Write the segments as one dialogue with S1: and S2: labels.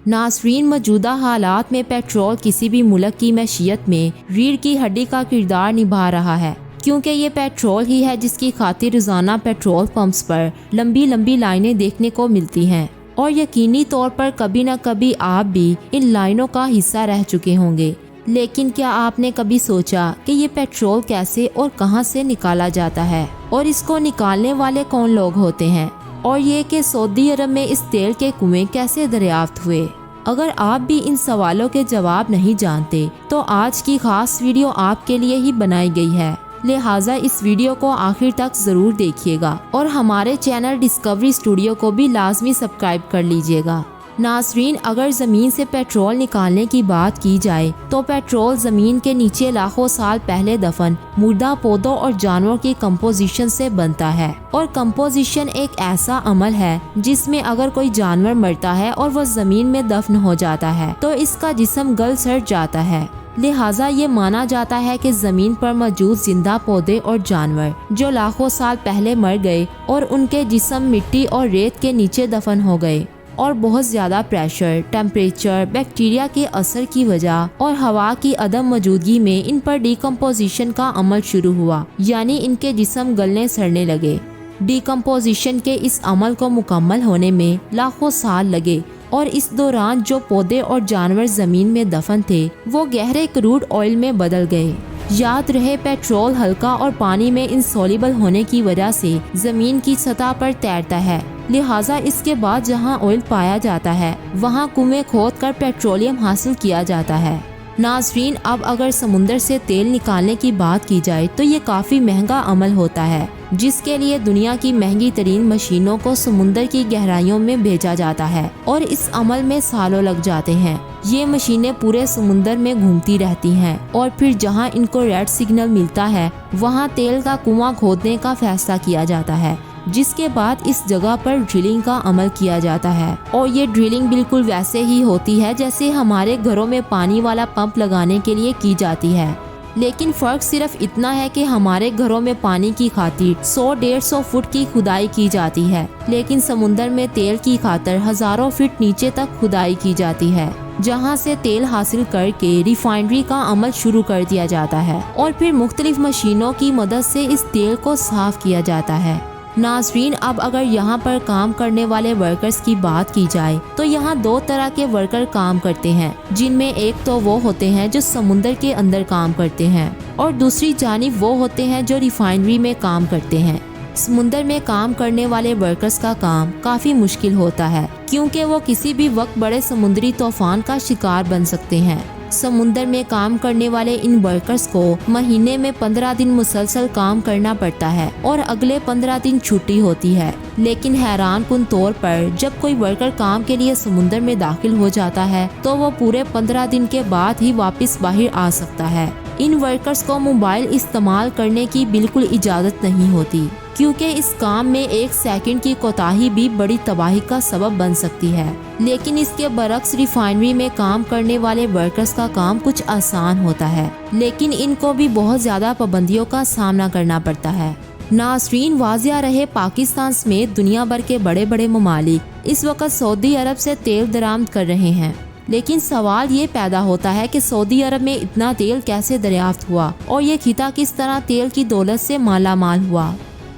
S1: नाज़रीन, मौजूदा हालात में पेट्रोल किसी भी मुल्क की मैशियत में रीढ़ की हड्डी का किरदार निभा रहा है, क्योंकि ये पेट्रोल ही है जिसकी खातिर रोजाना पेट्रोल पंप्स पर लंबी लंबी लाइनें देखने को मिलती हैं। और यकीनी तौर पर कभी न कभी आप भी इन लाइनों का हिस्सा रह चुके होंगे। लेकिन क्या आपने कभी सोचा कि ये पेट्रोल कैसे और कहां से निकाला जाता है और इसको निकालने वाले कौन लोग होते हैं, और ये कि सऊदी अरब में इस तेल के कुएं कैसे दरियाफ्त हुए? अगर आप भी इन सवालों के जवाब नहीं जानते तो आज की खास वीडियो आपके लिए ही बनाई गई है, लिहाजा इस वीडियो को आखिर तक जरूर देखिएगा और हमारे चैनल डिस्कवरी स्टूडियो को भी लाजमी सब्सक्राइब कर लीजिएगा। नाज़रीन, अगर ज़मीन से पेट्रोल निकालने की बात की जाए तो पेट्रोल ज़मीन के नीचे लाखों साल पहले दफन मुर्दा पौधों और जानवरों की कंपोजिशन से बनता है। और कंपोजिशन एक ऐसा अमल है जिसमें अगर कोई जानवर मरता है और वह ज़मीन में दफन हो जाता है तो इसका जिस्म गल सड़ जाता है। लिहाजा ये माना जाता है कि जमीन पर मौजूद जिंदा पौधे और जानवर जो लाखों साल पहले मर गए और उनके जिस्म मिट्टी और रेत के नीचे दफन हो गए, और बहुत ज़्यादा प्रेशर, टेम्परेचर, बैक्टीरिया के असर की वजह और हवा की अदम मौजूदगी में इन पर डिकम्पोजिशन का अमल शुरू हुआ, यानी इनके जिस्म गलने सड़ने लगे। डिकम्पोजिशन के इस अमल को मुकम्मल होने में लाखों साल लगे और इस दौरान जो पौधे और जानवर जमीन में दफन थे वो गहरे क्रूड ऑयल में बदल गए। याद रहे, पेट्रोल हल्का और पानी में इंसॉल्युबल होने की वजह से जमीन की सतह पर तैरता है, लिहाजा इसके बाद जहां ऑयल पाया जाता है वहां कुएं खोदकर पेट्रोलियम हासिल किया जाता है। नाज़रीन, अब अगर समुंदर से तेल निकालने की बात की जाए तो ये काफ़ी महंगा अमल होता है, जिसके लिए दुनिया की महंगी तरीन मशीनों को समुंदर की गहराइयों में भेजा जाता है और इस अमल में सालों लग जाते हैं। ये मशीनें पूरे समुंदर में घूमती रहती हैं और फिर जहां इनको रेड सिग्नल मिलता है वहां तेल का कुआं खोदने का फैसला किया जाता है, जिसके बाद इस जगह पर ड्रिलिंग का अमल किया जाता है। और ये ड्रिलिंग बिल्कुल वैसे ही होती है जैसे हमारे घरों में पानी वाला पंप लगाने के लिए की जाती है, लेकिन फर्क सिर्फ इतना है कि हमारे घरों में पानी की खातिर 100-150 फुट की खुदाई की जाती है, लेकिन समुंदर में तेल की खातिर हजारों फीट नीचे तक खुदाई की जाती है, जहां से तेल हासिल करके रिफाइनरी का अमल शुरू कर दिया जाता है और फिर मुख्तलिफ मशीनों की मदद से इस तेल को साफ किया जाता है। नाज़रीन, अब अगर यहाँ पर काम करने वाले वर्कर्स की बात की जाए तो यहाँ दो तरह के वर्कर काम करते हैं, जिनमें एक तो वो होते हैं जो समुंदर के अंदर काम करते हैं और दूसरी जानिब वो होते हैं जो रिफाइनरी में काम करते हैं। समुंदर में काम करने वाले वर्कर्स का काम काफी मुश्किल होता है, क्योंकि वो किसी भी वक्त बड़े समुद्री तूफान का शिकार बन सकते हैं। समुंदर में काम करने वाले इन वर्कर्स को महीने में 15 दिन मुसलसल काम करना पड़ता है और अगले 15 दिन छुट्टी होती है। लेकिन हैरान कुन तौर पर जब कोई वर्कर काम के लिए समुंदर में दाखिल हो जाता है तो वो पूरे 15 दिन के बाद ही वापस बाहर आ सकता है। इन वर्कर्स को मोबाइल इस्तेमाल करने की बिल्कुल इजाज़त नहीं होती, क्योंकि इस काम में 1 सेकंड की कोताही भी बड़ी तबाही का सबब बन सकती है। लेकिन इसके बरक्स रिफाइनरी में काम करने वाले वर्कर्स का काम कुछ आसान होता है, लेकिन इनको भी बहुत ज़्यादा पाबंदियों का सामना करना पड़ता है। नाज़रीन, वाज़िया रहे, पाकिस्तान समेत दुनिया भर के बड़े बड़े ममालिक इस वक्त सऊदी अरब से तेल दरामद कर रहे हैं, लेकिन सवाल ये पैदा होता है कि सऊदी अरब में इतना तेल कैसे दरियाफ्त हुआ और ये खिता किस तरह तेल की दौलत से माला माल हुआ।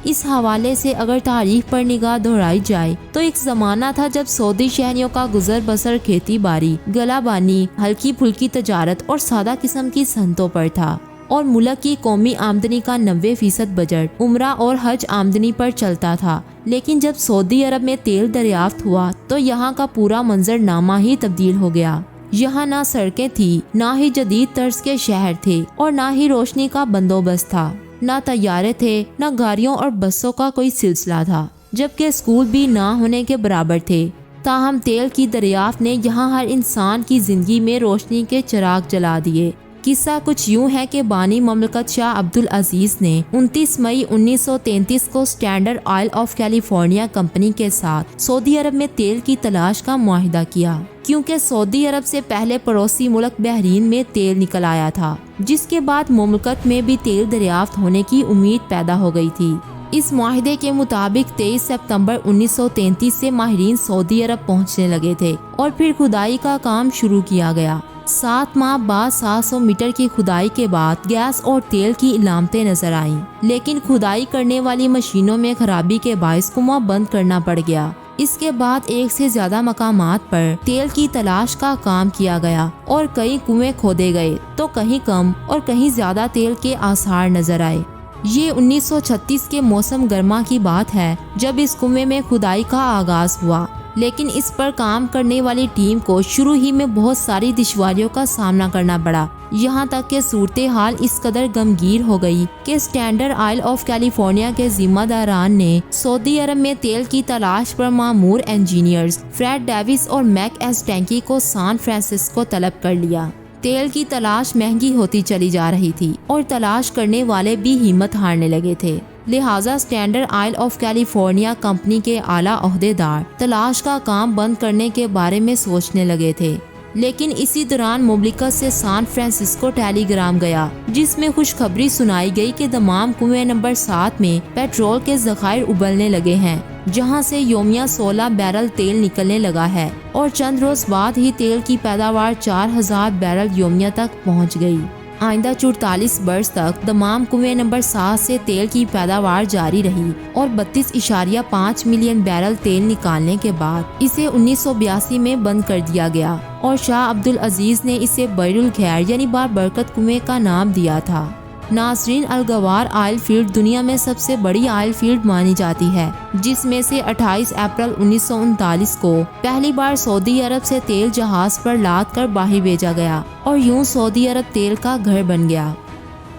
S1: इस हवाले से अगर तारीख पर निगाह दोहराई जाए तो एक जमाना था जब सऊदी शहरियों का गुजर बसर खेती बाड़ी, गलाबानी, हल्की फुल्की तजारत और सादा किस्म की सनतों पर था और मुल्क की कौमी आमदनी का 90% बजट उम्रा और हज आमदनी पर चलता था। लेकिन जब सऊदी अरब में तेल दरियाफ्त हुआ तो यहाँ का पूरा मंजरनामा ही तब्दील हो गया। यहाँ ना सड़कें थी, ना ही जदीद तर्ज के शहर थे और ना ही रोशनी का बंदोबस्त था, ना तैयारे थे, ना गाड़ियों और बसों का कोई सिलसिला था, जबकि स्कूल भी ना होने के बराबर थे। ताहम तेल की दरियाफ्त ने यहाँ हर इंसान की जिंदगी में रोशनी के चिराग जला दिए। किस्सा कुछ यूं है कि बानी ममलकत शाह अब्दुल अजीज ने 29 मई 1933 को standard oil of California company के साथ सऊदी अरब में तेल की तलाश का मुआहिदा किया, क्योंकि सऊदी अरब से पहले पड़ोसी मुल्क बहरीन में तेल निकल आया था, जिसके बाद मुमलकत में भी तेल दरियाफ्त होने की उम्मीद पैदा हो गई थी। इस माहिदे के मुताबिक 23 सितंबर 1933 से माहिरीन सऊदी अरब पहुंचने लगे थे और फिर खुदाई का काम शुरू किया गया। 7 माह बाद 700 मीटर की खुदाई के बाद गैस और तेल की इलामतें नजर आईं, लेकिन खुदाई करने वाली मशीनों में खराबी के बायस कुआं बंद करना पड़ गया। इसके बाद एक से ज्यादा मकामात पर तेल की तलाश का काम किया गया और कई कुएं खोदे गए तो कहीं कम और कहीं ज्यादा तेल के आसार नजर आए। ये 1936 के मौसम गर्मा की बात है जब इस कुएं में खुदाई का आगाज हुआ, लेकिन इस पर काम करने वाली टीम को शुरू ही में बहुत सारी दुश्वारियों का सामना करना पड़ा। यहाँ तक कि सूरत हाल इस कदर गमगीर हो गई कि स्टैंडर्ड ऑयल ऑफ कैलिफोर्निया के जिम्मेदारान ने सऊदी अरब में तेल की तलाश पर मामूर इंजीनियर्स फ्रेड डेविस और मैक एस टैंकी को सैन फ्रांसिस्को तलब कर लिया। तेल की तलाश महंगी होती चली जा रही थी और तलाश करने वाले भी हिम्मत हारने लगे थे, लिहाजा standard oil of California company के आला ओहदेदार तलाश का काम बंद करने के बारे में सोचने लगे थे। लेकिन इसी दौरान मुमलिकत से सैन फ्रांसिस्को टेलीग्राम गया जिसमें खुशखबरी सुनाई गई कि दमाम कुएं नंबर 7 में पेट्रोल के जखायर उबलने लगे हैं, जहां से योमिया 16 बैरल तेल निकलने लगा है और चंद रोज बाद ही तेल की पैदावार 4000 बैरल योमिया तक पहुंच गई। आइंदा 44 वर्ष तक दमाम कुएं नंबर 7 से तेल की पैदावार जारी रही और 32.5 मिलियन बैरल तेल निकालने के बाद इसे 1982 में बंद कर दिया गया और शाह अब्दुल अजीज ने इसे बैरुल खैर यानी बाबरकत कुएं का नाम दिया था। नासरीन, अलगवार ऑयल फील्ड दुनिया में सबसे बड़ी ऑयल फील्ड मानी जाती है, जिसमें से 28 अप्रैल 1939 को पहली बार सऊदी अरब से तेल जहाज पर लाद कर बाहर भेजा गया और यूं सऊदी अरब तेल का घर बन गया।